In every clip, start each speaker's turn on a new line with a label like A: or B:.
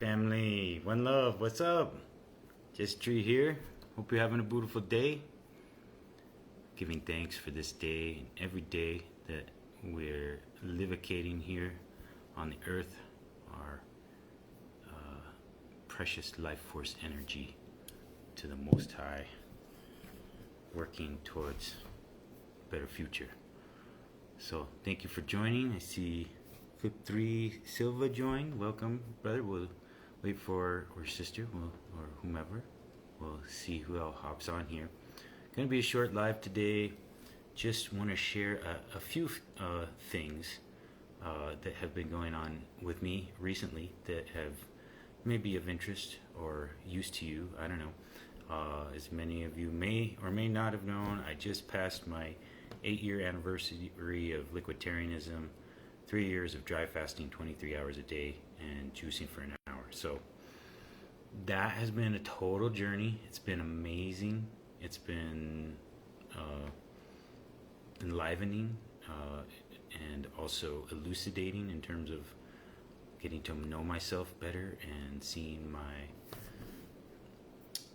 A: Family, one love, what's up? Just Tree here. Hope you're having a beautiful day. Giving thanks for this day and every day that we're livicating here on the earth, our precious life force energy to the Most High, working towards a better future. So, thank you for joining. I see Flip3 Silva joined. Welcome, brother. We'll wait for or sister or whomever. We'll see who else hops on here. Going to be a short live today. Just want to share a few things that have been going on with me recently that have maybe of interest or use to you. I don't know. As many of you may or may not have known, I just passed my 8-year anniversary of liquiditarianism, 3 years of dry fasting 23 hours a day and juicing for an hour. So that has been a total journey. It's been amazing. It's been enlivening and also elucidating in terms of getting to know myself better and seeing my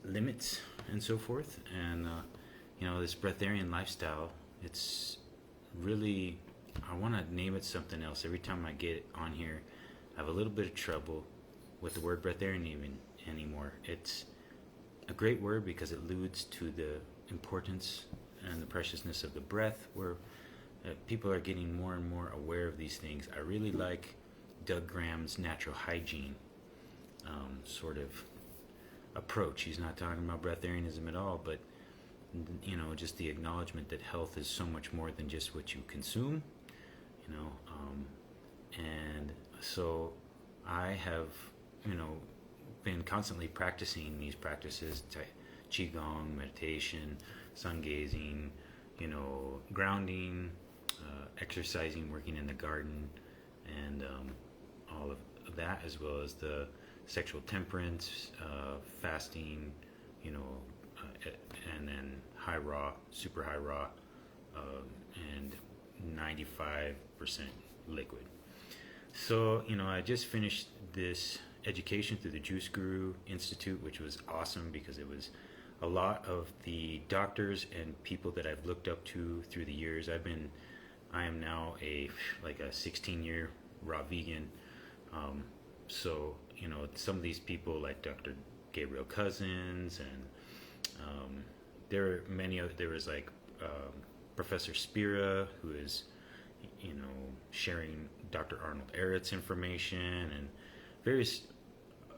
A: limits and so forth. And this breatharian lifestyle, it's really, I want to name it something else. Every time I get on here, I have a little bit of trouble with the word breatharian even anymore. It's a great word because it alludes to the importance and the preciousness of the breath, where people are getting more and more aware of these things. I really like Doug Graham's natural hygiene sort of approach. He's not talking about breatharianism at all, but just the acknowledgement that health is so much more than just what you consume. And so I have been constantly practicing these practices: qigong, meditation, sun gazing, grounding, exercising, working in the garden, and all of that, as well as the sexual temperance, fasting, and then high raw, super high raw, and 95% liquid. So, I just finished this education through the Juice Guru Institute, which was awesome because it was a lot of the doctors and people that I've looked up to through the years. I am now a 16-year raw vegan. So, some of these people like Dr. Gabriel Cousins, and there were many other, there was Professor Spira, who is, sharing Dr. Arnold Ehret's information, and various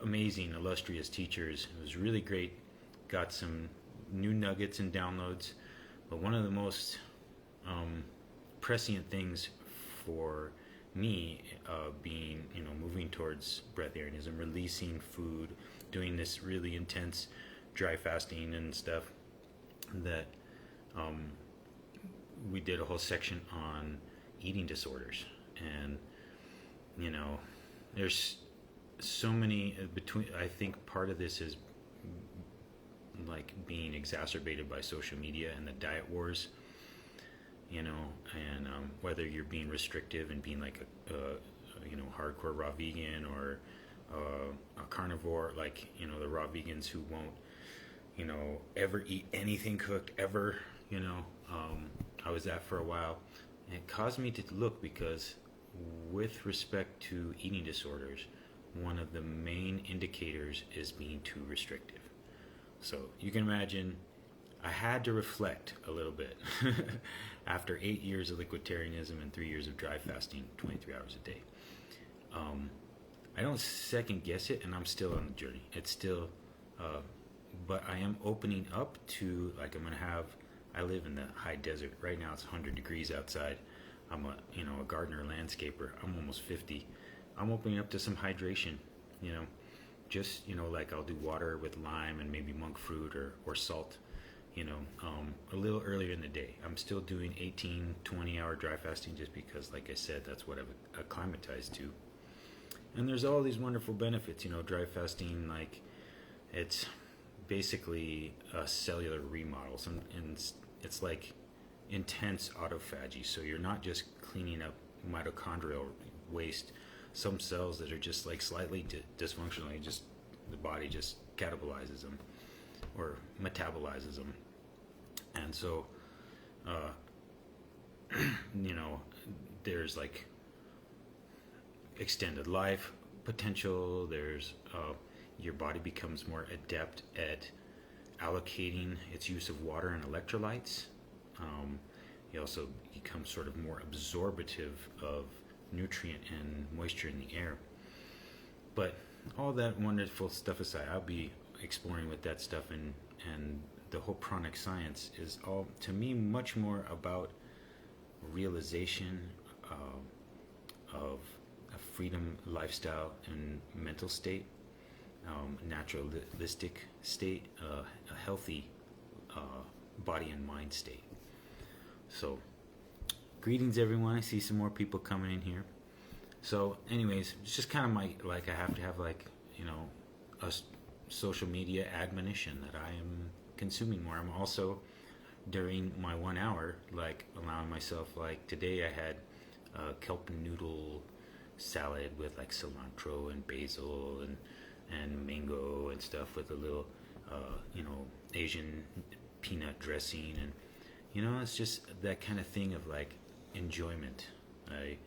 A: amazing, illustrious teachers. It was really great. Got some new nuggets and downloads, but one of the most prescient things for me being, moving towards breatharianism, releasing food, doing this really intense dry fasting and stuff, that we did a whole section on eating disorders. And there's so many I think part of this is being exacerbated by social media and the diet wars, and whether you're being restrictive and being like a hardcore raw vegan, or a carnivore, the raw vegans who won't ever eat anything cooked ever. I was that for a while, and it caused me to look, because with respect to eating disorders, one of the main indicators is being too restrictive. So you can imagine I had to reflect a little bit after 8 years of liquiditarianism and 3 years of dry fasting 23 hours a day. I don't second guess it, and I'm still on the journey. It's still but I am opening up to, I live in the high desert. Right now it's 100 degrees outside. I'm a gardener, landscaper. I'm almost 50. I'm opening up to some hydration, just, I'll do water with lime and maybe monk fruit or salt, a little earlier in the day. I'm still doing 18, 20-hour dry fasting just because, like I said, that's what I've acclimatized to. And there's all these wonderful benefits, dry fasting, it's basically a cellular remodel. And it's like intense autophagy. So you're not just cleaning up mitochondrial waste. some cells that are just like slightly dysfunctional. Just the body just catabolizes them or metabolizes them, and so you know, there's like extended life potential. There's your body becomes more adept at allocating its use of water and electrolytes. You also become sort of more absorbative of nutrient and moisture in the air. But all that wonderful stuff aside, I'll be exploring with that stuff, and the whole pranic science is all, to me, much more about realization of a freedom lifestyle and mental state, naturalistic state, a healthy body and mind state. So, greetings everyone. I see some more people coming in here. So, anyways, it's just kind of I have to have a social media admonition that I am consuming more. I'm also, during my 1 hour, allowing myself, today I had kelp noodle salad with cilantro and basil and mango and stuff, with a little Asian peanut dressing, and it's just that kind of thing of enjoyment. I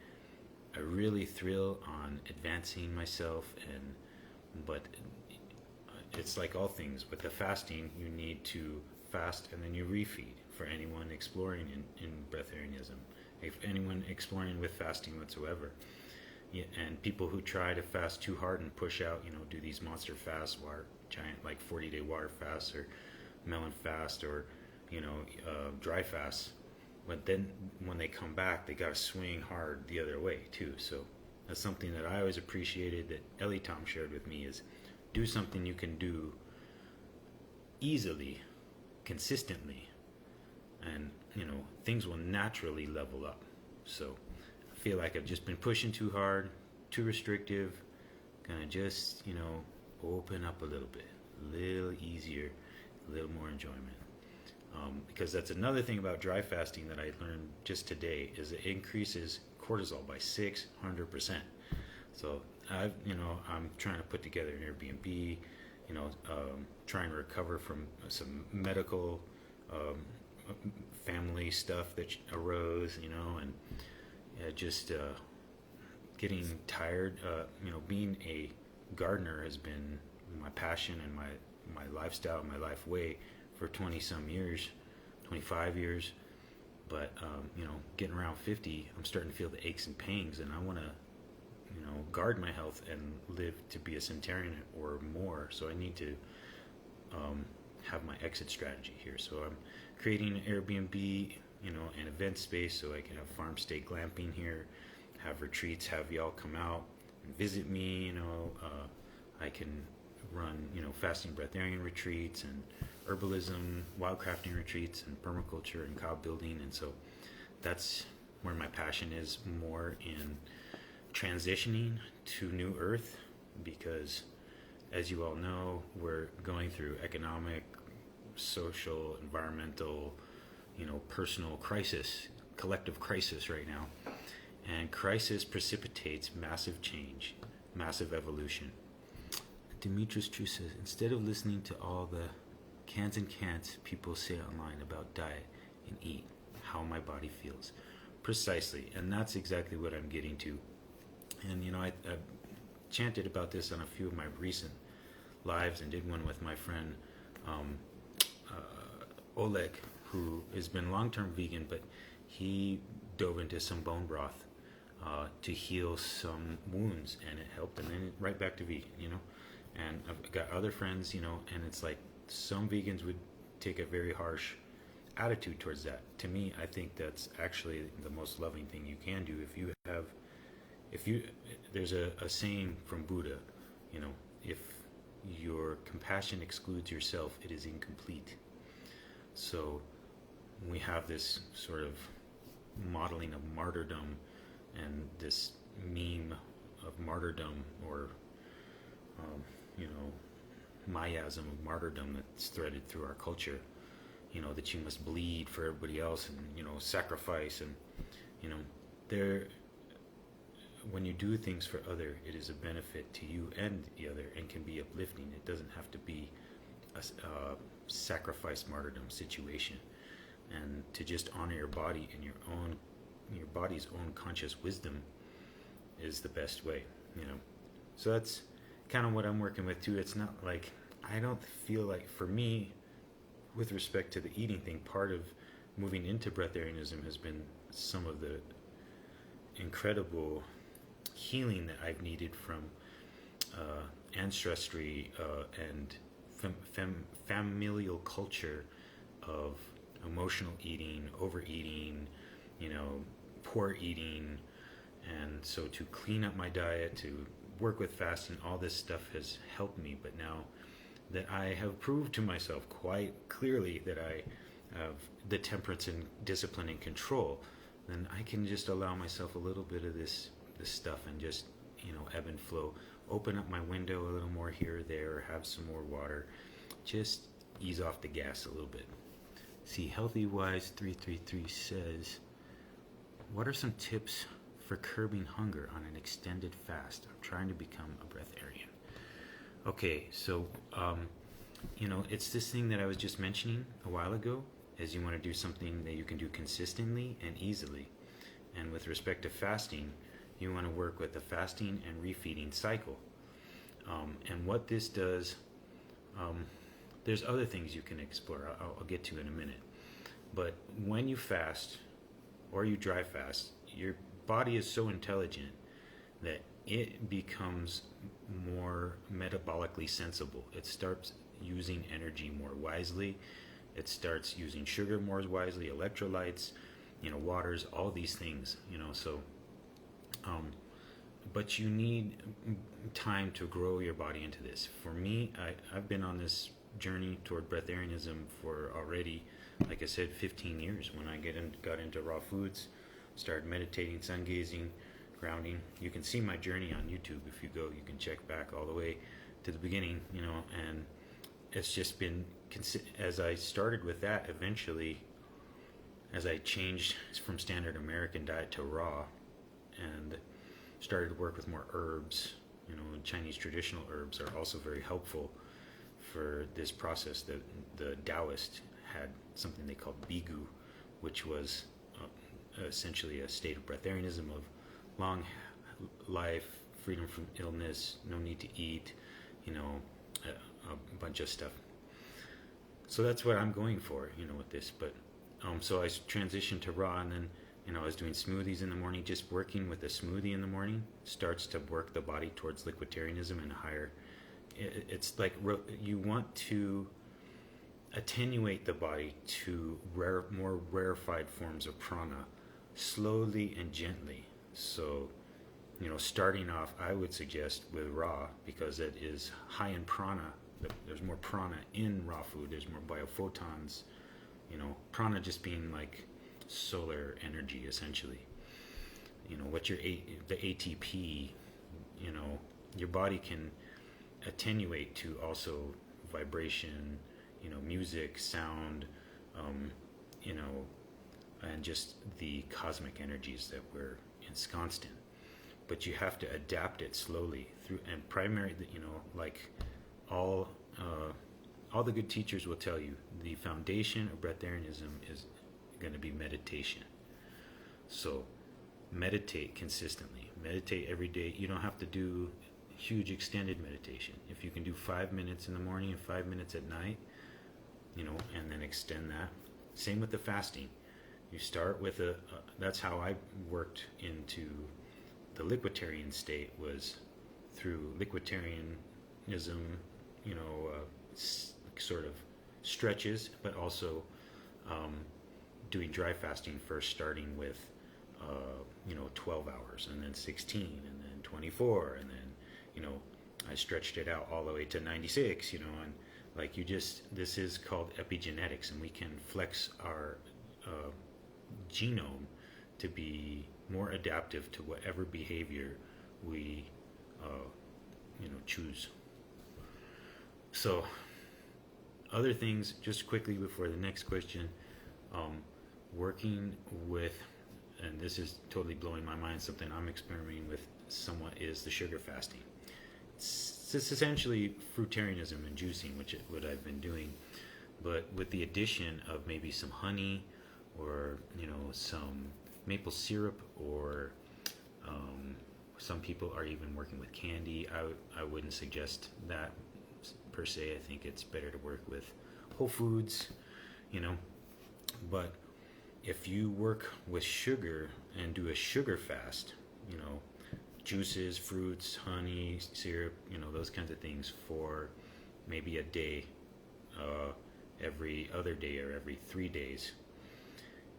A: really thrill on advancing myself, but it's like all things with the fasting. You need to fast and then you refeed. For anyone exploring in breatharianism, if anyone exploring with fasting whatsoever, and people who try to fast too hard and push out, do these monster fasts, giant 40-day water fasts or melon fast or dry fasts, but then when they come back, they got to swing hard the other way too. So that's something that I always appreciated that Ellie Tom shared with me, is do something you can do easily, consistently, and things will naturally level up. So I feel like I've just been pushing too hard, too restrictive. Gonna just open up a little bit, a little easier, a little more enjoyment. Because that's another thing about dry fasting that I learned just today, is it increases cortisol by 600%. So I'm trying to put together an Airbnb, trying to recover from some medical family stuff that arose, and just getting tired. Being a gardener has been my passion and my lifestyle, my life way for 20 some years, 25 years. But getting around 50, I'm starting to feel the aches and pangs, and I want to guard my health and live to be a centenarian or more. So I need to have my exit strategy here. So I'm creating an Airbnb, an event space, so I can have farm stay glamping here, have retreats, have y'all come out and visit me. I can run fasting breatharian retreats and herbalism, wildcrafting retreats, and permaculture and cow building. And so that's where my passion is, more in transitioning to New Earth, because as you all know, we're going through economic, social, environmental, personal crisis, collective crisis right now. And crisis precipitates massive change, massive evolution. Demetrius True says, instead of listening to all the cans and can'ts people say online about diet and eat, how my body feels. Precisely, and that's exactly what I'm getting to. And I chanted about this on a few of my recent lives, and did one with my friend Oleg, who has been long-term vegan, but he dove into some bone broth to heal some wounds, and it helped, and then right back to vegan, And I've got other friends, and it's like some vegans would take a very harsh attitude towards that. To me, I think that's actually the most loving thing you can do. There's a saying from Buddha, if your compassion excludes yourself, it is incomplete. So we have this sort of modeling of martyrdom, and this meme of martyrdom, or miasm of martyrdom that's threaded through our culture, that you must bleed for everybody else, and sacrifice, and when you do things for other, it is a benefit to you and the other, and can be uplifting. It doesn't have to be a sacrifice martyrdom situation. And to just honor your body and your body's own conscious wisdom is the best way, you know. So that's kind of what I'm working with too. It's not like, I don't feel like, for me, with respect to the eating thing, part of moving into breatharianism has been some of the incredible healing that I've needed from ancestry and familial culture of emotional eating, overeating, you know, poor eating. And so to clean up my diet, to work with fasting, all this stuff has helped me. But now that I have proved to myself quite clearly that I have the temperance and discipline and control, then I can just allow myself a little bit of this stuff and just, you know, ebb and flow. Open up my window a little more here or there, or have some more water. Just ease off the gas a little bit. See, Healthy Wise 333 says, what are some tips for curbing hunger on an extended fast? I'm trying to become a breatharian. Okay, so, you know, it's this thing that I was just mentioning a while ago, is you want to do something that you can do consistently and easily. And with respect to fasting, you want to work with the fasting and refeeding cycle. And what this does, there's other things you can explore. I'll get to in a minute. But when you fast or you dry fast, your body is so intelligent that it becomes more metabolically sensible. It starts using energy more wisely. It starts using sugar more wisely, electrolytes, you know, waters, all these things, you know. So, but you need time to grow your body into this. For me, I've been on this journey toward breatharianism for already, like I said, 15 years. When I got into raw foods, started meditating, sun gazing, grounding. You can see my journey on YouTube. If you go, you can check back all the way to the beginning, you know. And it's just been, as I started with that, eventually, as I changed from standard American diet to raw, and started to work with more herbs, you know, Chinese traditional herbs are also very helpful for this process. The Taoist had something they called bigu, which was essentially a state of breatharianism of long life, freedom from illness, no need to eat, you know, a bunch of stuff. So that's what I'm going for, you know, with this. But so I transitioned to raw, and then, you know, I was doing smoothies in the morning. Just working with a smoothie in the morning starts to work the body towards liquiditarianism and higher. It's like you want to attenuate the body to more rarefied forms of prana, slowly and gently. So, you know, starting off, I would suggest with raw, because it is high in prana. There's more prana in raw food. There's more biophotons. You know, prana just being like solar energy, essentially. You know, what the ATP, you know, your body can attenuate to also vibration, you know, music, sound, you know, and just the cosmic energies that we're ensconced in. But you have to adapt it slowly through, and primary, you know, like all the good teachers will tell you, the foundation of breatharianism is going to be meditation. So meditate consistently. Meditate every day. You don't have to do huge extended meditation. If you can do 5 minutes in the morning and 5 minutes at night, you know, and then extend that. Same with the fasting. You start with that's how I worked into the liquiditarian state, was through liquiditarianism, you know, sort of stretches, but also doing dry fasting first, starting with, you know, 12 hours, and then 16, and then 24, and then, you know, I stretched it out all the way to 96, you know, and like this is called epigenetics, and we can flex our genome to be more adaptive to whatever behavior we, you know, choose. So, other things, just quickly before the next question, working with, and this is totally blowing my mind, something I'm experimenting with somewhat is the sugar fasting. It's essentially fruitarianism and juicing, which what I've been doing, but with the addition of maybe some honey, or some maple syrup, or some people are even working with candy. I wouldn't suggest that per se. I think it's better to work with whole foods, but if you work with sugar and do a sugar fast, juices, fruits, honey, syrup, those kinds of things for maybe a day, every other day, or every 3 days,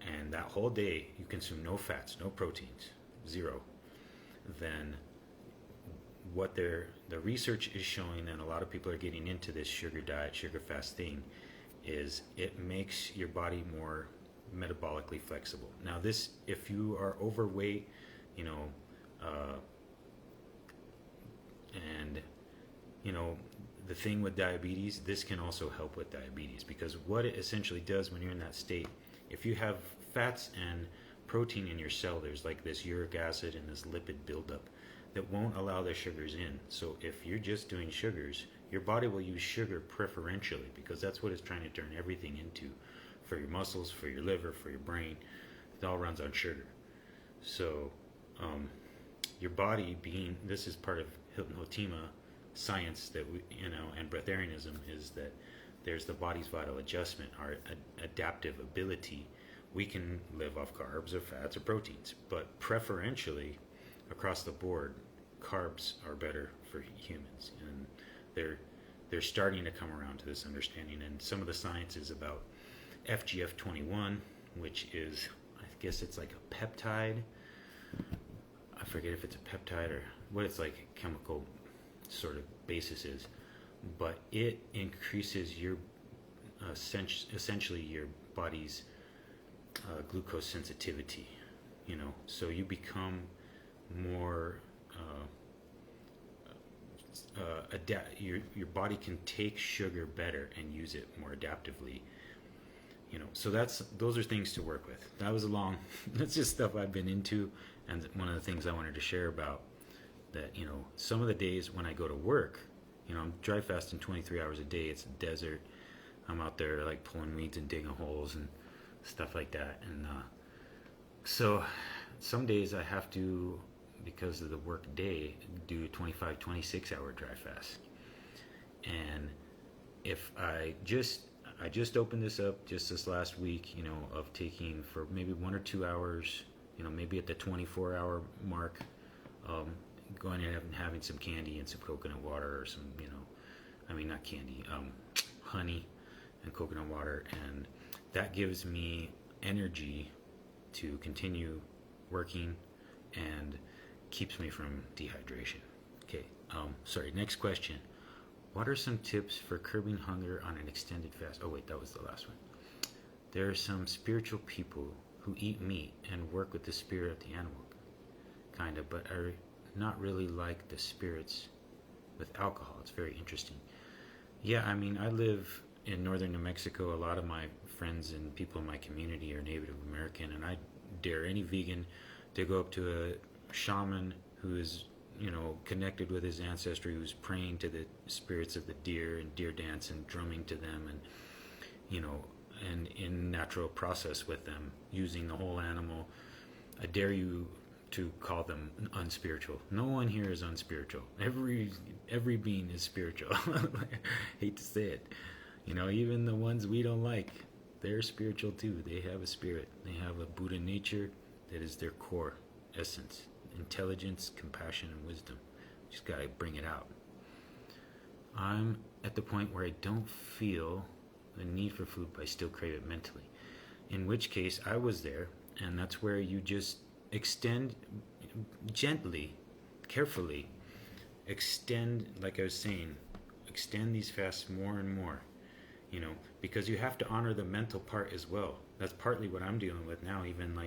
A: and that whole day you consume no fats, no proteins, zero, then what the research is showing, and a lot of people are getting into this sugar diet, sugar fast thing, is it makes your body more metabolically flexible. Now this, if you are overweight, and the thing with diabetes, this can also help with diabetes, because what it essentially does when you're in that state, if you have fats and protein in your cell, there's like this uric acid and this lipid buildup that won't allow the sugars in. So if you're just doing sugars, your body will use sugar preferentially, because that's what it's trying to turn everything into, for your muscles, for your liver, for your brain. It all runs on sugar. So your body being, this is part of Hilton Hotima science that we, and Breatharianism, is that there's the body's vital adjustment, our adaptive ability. We can live off carbs or fats or proteins, but preferentially across the board, carbs are better for humans, and they're starting to come around to this understanding. And some of the science is about FGF21, which is, I guess it's like a peptide. I forget if it's a peptide or what its like chemical sort of basis is, but it increases your essentially your body's glucose sensitivity. So you become more your body can take sugar better and use it more adaptively. So those are things to work with. That's just stuff I've been into, and one of the things I wanted to share about that. Some of the days when I go to work, I'm dry fasting 23 hours a day. It's a desert. I'm out there like pulling weeds and digging holes and stuff like that. And so some days I have to, because of the work day, do 25, 26 hour dry fast. And if I just opened this up just this last week, of taking for maybe 1 or 2 hours, maybe at the 24-hour mark, going and having some candy and some coconut water, or some, not candy, honey and coconut water, and that gives me energy to continue working and keeps me from dehydration. Okay, sorry, next question. What are some tips for curbing hunger on an extended fast? Oh wait, that was the last one. There are some spiritual people who eat meat and work with the spirit of the animal, kind of, but are not really like the spirits with alcohol. It's very interesting. Yeah, I live in northern New Mexico. A lot of my friends and people in my community are Native American, and I dare any vegan to go up to a shaman who is connected with his ancestry, who's praying to the spirits of the deer and deer dance and drumming to them, and and in natural process with them, using the whole animal. I dare you to call them unspiritual. No one here is unspiritual. Every being is spiritual. I hate to say it. Even the ones we don't like, they're spiritual too. They have a spirit. They have a Buddha nature that is their core essence. Intelligence, compassion, and wisdom. Just gotta bring it out. I'm at the point where I don't feel the need for food, but I still crave it mentally. In which case, I was there, and that's where you just extend gently, carefully, like I was saying, extend these fasts more and more, because you have to honor the mental part as well. That's partly what I'm dealing with now, even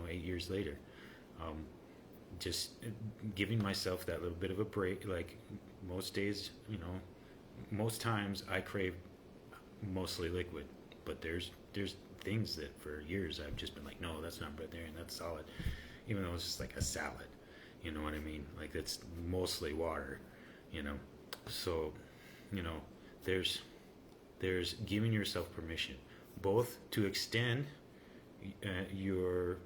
A: 8 years later. Just giving myself that little bit of a break. Like most days, most times I crave mostly liquid, but there's things that for years I've just been like, no, that's not breatharian, that's solid, even though it's just like a salad, You know what I mean? Like it's mostly water, you know. So, you know, there's giving yourself permission, both to extend your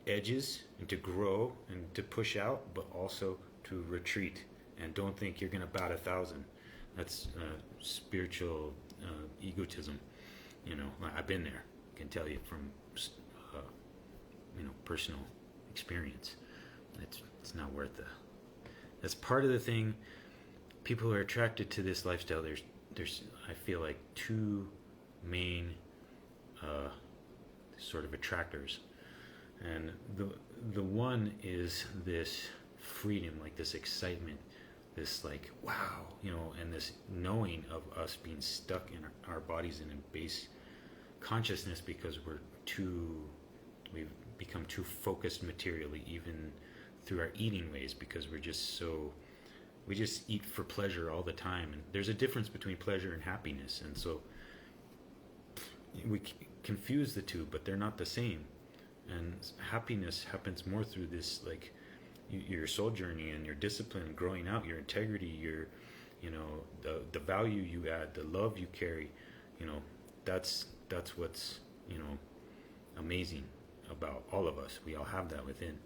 A: edges and to grow and to push out, but also to retreat. And don't think you're going to bat 1,000. That's spiritual egotism. You know, I've been there. I can tell you from personal experience. It's not worth it. That's part of the thing. People who are attracted to this lifestyle, there's I feel like two main sort of attractors, and the one is this freedom, like this excitement, this like wow, you know, and this knowing of us being stuck in our bodies in a base consciousness because we've become too focused materially, even through our eating ways, because we just eat for pleasure all the time. And there's a difference between pleasure and happiness, and so we confuse the two, but they're not the same. And happiness happens more through this, like your soul journey and your discipline, growing out, your integrity, your, you know, the value you add, the love you carry. You know, that's what's, you know, amazing about all of us. We all have that within.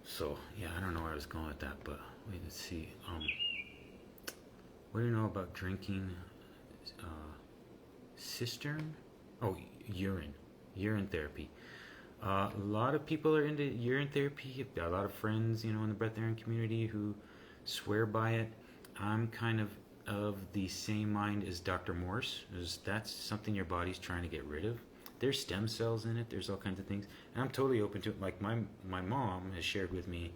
A: So yeah, I don't know where I was going with that, but wait, let's see. What do you know about drinking cistern? Oh, urine therapy. A lot of people are into urine therapy. I've got a lot of friends, you know, in the Breatharian community who swear by it. I'm kind of the same mind as Dr. Morse. That's something your body's trying to get rid of. There's stem cells in it. There's all kinds of things, and I'm totally open to it. Like my mom has shared with me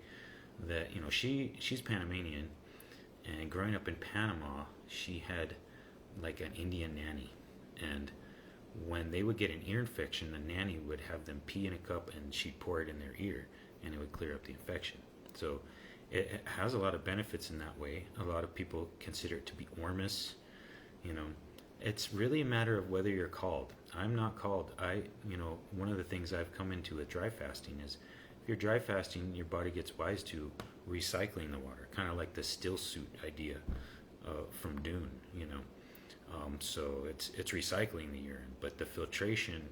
A: that, you know, she's Panamanian, and growing up in Panama, she had like an Indian nanny, and when they would get an ear infection, the nanny would have them pee in a cup and she'd pour it in their ear, and it would clear up the infection. So it has a lot of benefits in that way. A lot of people consider it to be ormus. You know, it's really a matter of whether you're called. I'm not called. One of the things I've come into with dry fasting is, if you're dry fasting, your body gets wise to recycling the water, kind of like the still suit idea from Dune, you know. So it's recycling the urine, but the filtration,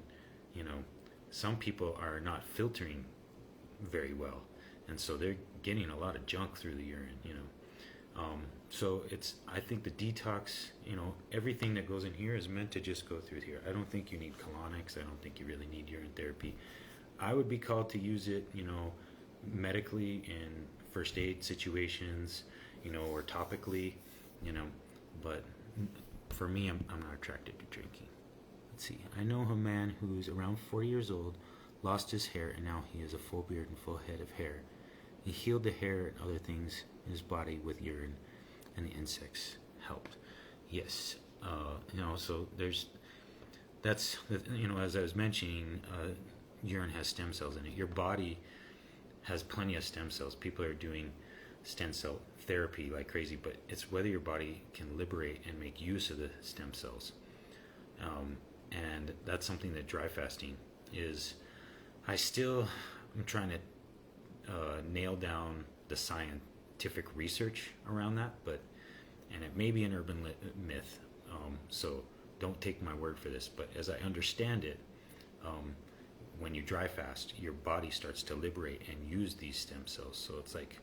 A: you know, some people are not filtering very well, and so they're getting a lot of junk through the urine, you know. So I think the detox, you know, everything that goes in here is meant to just go through here. I don't think you need colonics. I don't think you really need urine therapy. I would be called to use it, you know, medically in first aid situations, you know, or topically, you know, but for me, I'm not attracted to drinking. Let's see. I know a man who's around 40 years old, lost his hair, and now he has a full beard and full head of hair. He healed the hair and other things in his body with urine, and the insects helped. Yes. So that's, you know, as I was mentioning, urine has stem cells in it. Your body has plenty of stem cells. People are doing stem cell therapy like crazy, but it's whether your body can liberate and make use of the stem cells. And that's something that dry fasting is. I'm trying to nail down the scientific research around that, and it may be an urban myth, so don't take my word for this, but as I understand it, when you dry fast, your body starts to liberate and use these stem cells, so it's like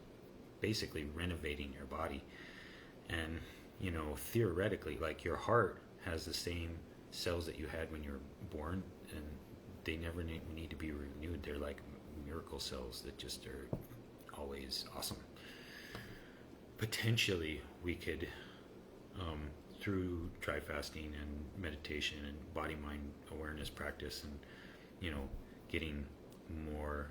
A: basically renovating your body. And, you know, theoretically, like your heart has the same cells that you had when you were born, and they never need to be renewed. They're like miracle cells that just are always awesome. Potentially, we could, through dry fasting and meditation and body-mind awareness practice, and, you know, getting more.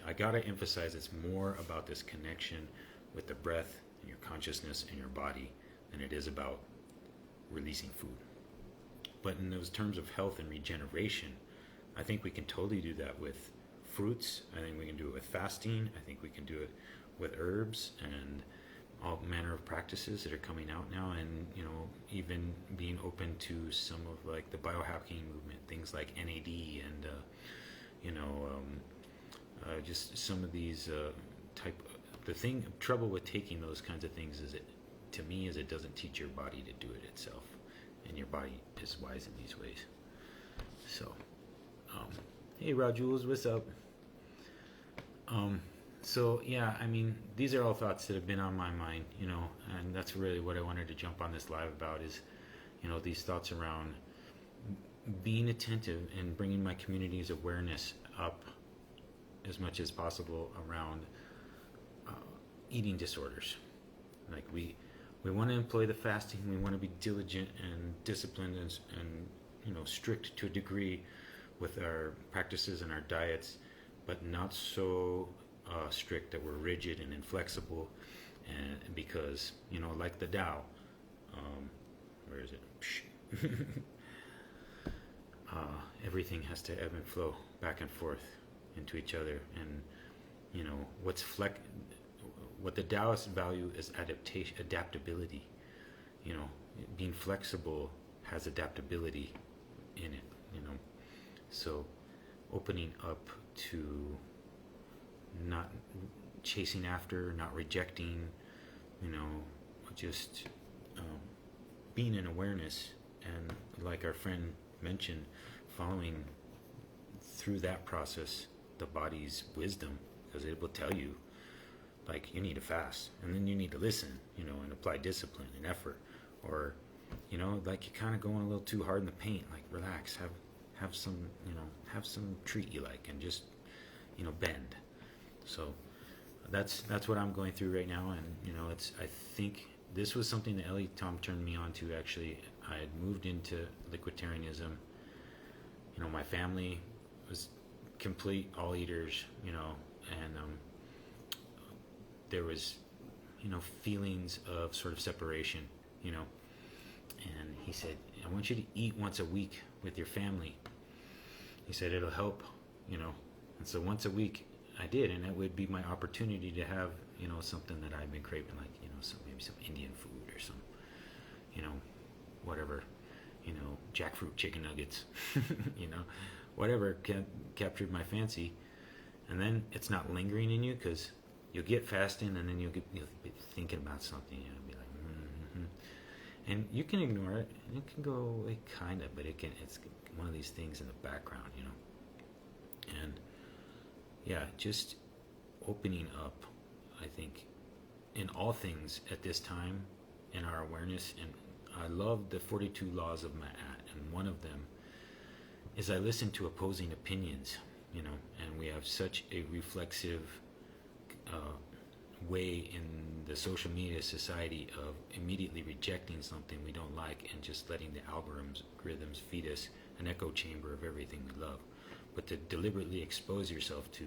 A: I gotta emphasize, it's more about this connection with the breath and your consciousness and your body than it is about releasing food. But in those terms of health and regeneration, I think we can totally do that with fruits. I think we can do it with fasting. I think we can do it with herbs and all manner of practices that are coming out now, and, you know, even being open to some of like the biohacking movement, things like NAD and just some of these type. The trouble with taking those kinds of things is it doesn't teach your body to do it itself, and your body is wise in these ways. So, hey, Raw Jules, what's up? So yeah, I mean, these are all thoughts that have been on my mind, and that's really what I wanted to jump on this live about is, these thoughts around being attentive and bringing my community's awareness up as much as possible around eating disorders. Like we want to employ the fasting, we want to be diligent and disciplined and strict to a degree with our practices and our diets, but not so strict that we're rigid and inflexible, and because like the Tao, where is it? Everything has to ebb and flow back and forth into each other, and what the Taoists value is adaptability. Being flexible has adaptability in it. So opening up to not chasing after, not rejecting, just being in awareness, and like our friend mentioned, following through that process the body's wisdom, because it will tell you, like, you need to fast, and then you need to listen, and apply discipline and effort, or like you're kind of going a little too hard in the paint, like relax, have some treat you like, and just bend. So that's what I'm going through right now, and I think this was something that Ellie Tom turned me on to. Actually, I had moved into liquiditarianism. My family was complete all eaters, and there was feelings of sort of separation, and he said, I want you to eat once a week with your family. He said it'll help, and so once a week I did, and it would be my opportunity to have something that I've been craving, like maybe some Indian food or some whatever, jackfruit chicken nuggets, whatever captured my fancy. And then it's not lingering in you, because you'll get fasting and then you'll be thinking about something, and be like, and you can ignore it, and it can go away kind of, but it's one of these things in the background, and yeah, just opening up, I think, in all things at this time, in our awareness. And I love the 42 laws of Ma'at, and one of them is I listen to opposing opinions, and we have such a reflexive way in the social media society of immediately rejecting something we don't like and just letting the algorithms feed us an echo chamber of everything we love. But to deliberately expose yourself to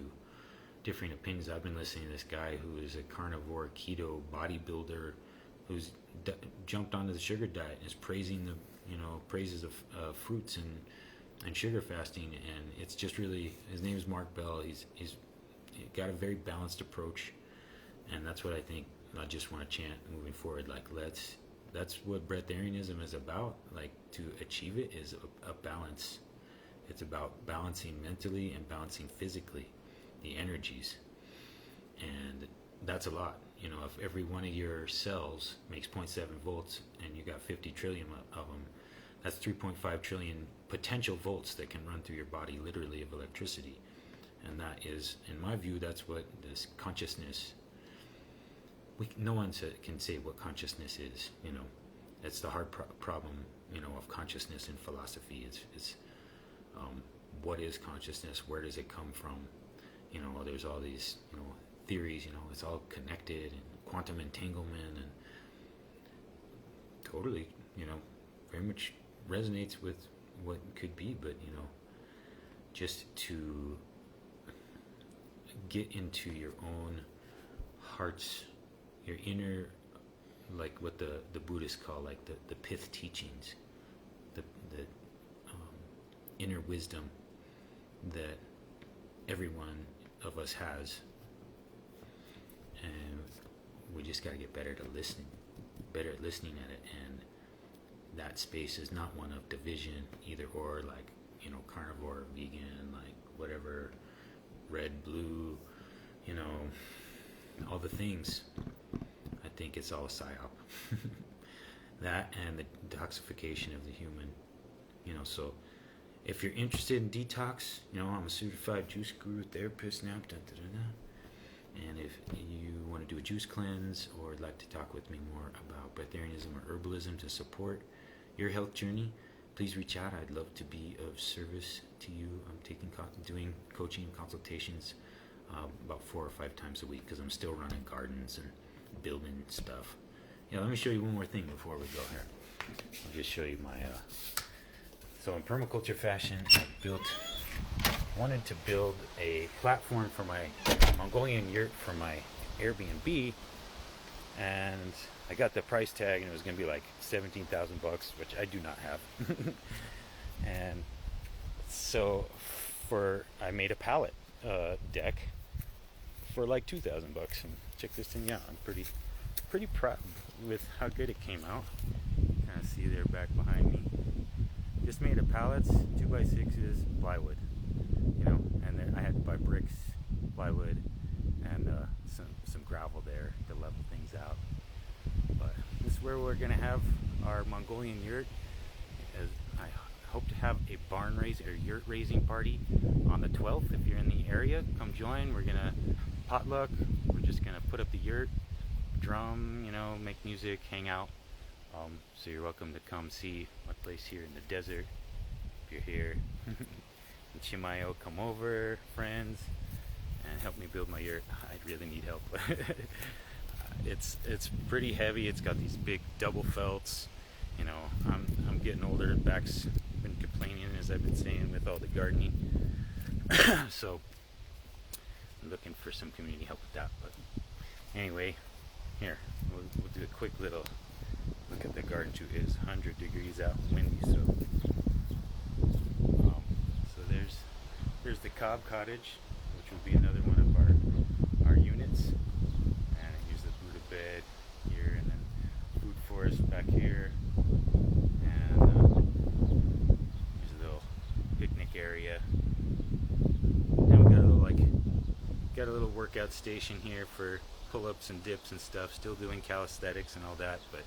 A: differing opinions. I've been listening to this guy who is a carnivore keto bodybuilder who's jumped onto the sugar diet and is praising the praises of fruits and sugar fasting, and it's just really, his name is Mark Bell. He's got a very balanced approach, and that's what I think I just want to chant moving forward. Like, that's what Breatharianism is about. Like, to achieve it is a balance. It's about balancing mentally and balancing physically the energies, and that's a lot. If every one of your cells makes 0.7 volts and you got 50 trillion of them, that's 3.5 trillion potential volts that can run through your body, literally, of electricity. And that is, in my view, that's what this consciousness, no one can say what consciousness is. It's the hard problem of consciousness in philosophy. It's what is consciousness? Where does it come from? There's all these theories, it's all connected, and quantum entanglement, and totally, very much resonates with what could be. But just to get into your own heart's, your inner, like what the Buddhists call, like the pith teachings, the inner wisdom that everyone of us has, and we just got to get better at listening at it. And that space is not one of division, either or, like carnivore, vegan, like whatever, red, blue, all the things. I think it's all a psyop. That and the detoxification of the human. So if you're interested in detox, I'm a certified juice guru, therapist now. And if you want to do a juice cleanse or would like to talk with me more about breatharianism or herbalism to support your health journey, please reach out. I'd love to be of service to you. I'm doing coaching and consultations about 4 or 5 times a week because I'm still running gardens and building stuff. Let me show you one more thing before we go here. I'll just show you my... So in permaculture fashion, I wanted to build a platform for my Mongolian yurt for my Airbnb, and I got the price tag and it was going to be like $17,000, which I do not have. And so I made a pallet deck for like $2,000, and check this thing out. I'm pretty proud with how good it came out. Kind of see there back behind me. Just made of pallets, 2x6s, plywood, and then I had to buy bricks, plywood, and some gravel there to level things out. But this is where we're gonna have our Mongolian yurt. I hope to have a barn raise or yurt raising party on the 12th. If you're in the area, come join. We're gonna potluck. We're just gonna put up the yurt, drum, make music, hang out. So you're welcome to come see my place here in the desert. If you're here in Chimayo, come over, friends, and help me build my yurt. I really need help. It's pretty heavy. It's got these big double felts. I'm getting older. Back's been complaining, as I've been saying, with all the gardening. So I'm looking for some community help with that. But anyway, here we'll do a quick little look at the garden too. It is 100 degrees out, windy, so there's the cob cottage, which will be another one of our units. And here's the Buddha bed here, and then food forest back here, and here's a little picnic area. And we got a little workout station here for pull-ups and dips and stuff. Still doing calisthenics and all that, but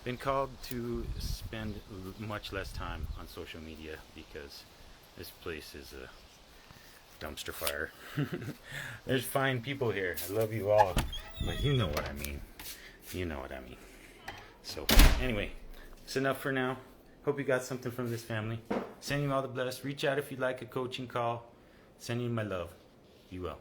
A: been called to spend much less time on social media because this place is a dumpster fire. There's fine people here. I love you all, but you know what I mean. So anyway, it's enough for now. Hope you got something from this family. Sending you all the bless. Reach out if you'd like a coaching call. Sending you my love. Be well.